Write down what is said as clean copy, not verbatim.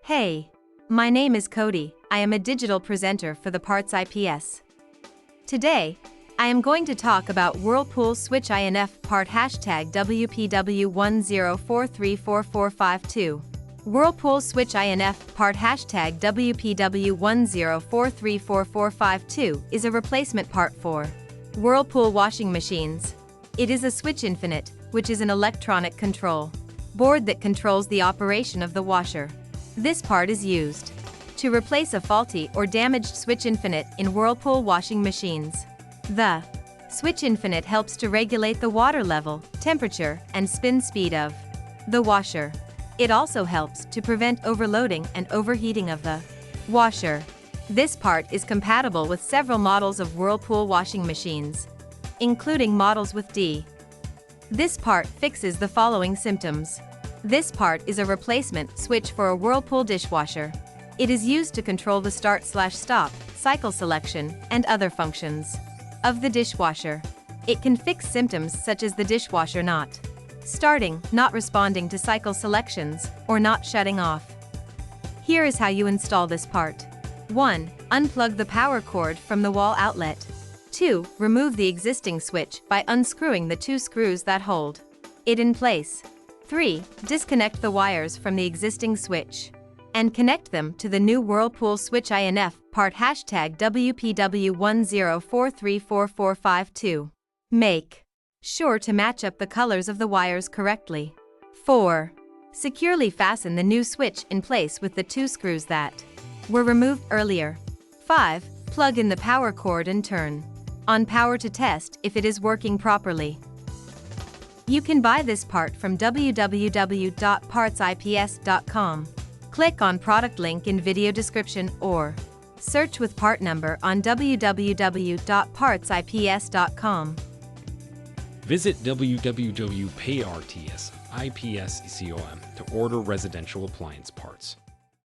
Hey, my name is Cody. I am a digital presenter for the PartsIPS. Today, I am going to talk about Whirlpool SWITCH-INF part #WPW10434452. Whirlpool SWITCH-INF part #WPW10434452 is a replacement part for Whirlpool washing machines. It is a switch-infinite, which is an electronic control board that controls the operation of the washer. This part is used to replace a faulty or damaged switch-infinite in Whirlpool washing machines. The switch-infinite helps to regulate the water level, temperature, and spin speed of the washer. It also helps to prevent overloading and overheating of the washer. This part is compatible with several models of Whirlpool washing machines, including models with D. This part fixes the following symptoms. This part is a replacement switch for a Whirlpool dishwasher. It is used to control the start/stop, cycle selection, and other functions of the dishwasher. It can fix symptoms such as the dishwasher not starting, not responding to cycle selections, or not shutting off. Here is how you install this part. 1. Unplug the power cord from the wall outlet. 2. Remove the existing switch by unscrewing the 2 screws that hold it in place. 3. Disconnect the wires from the existing switch and connect them to the new Whirlpool SWITCH-INF part #WPW10434452. Make sure to match up the colors of the wires correctly. 4. Securely fasten the new switch in place with the 2 screws that were removed earlier. 5. Plug in the power cord and turn on power to test if it is working properly. You can buy this part from www.partsips.com. Click on product link in video description or search with part number on www.partsips.com. Visit www.partsips.com to order residential appliance parts.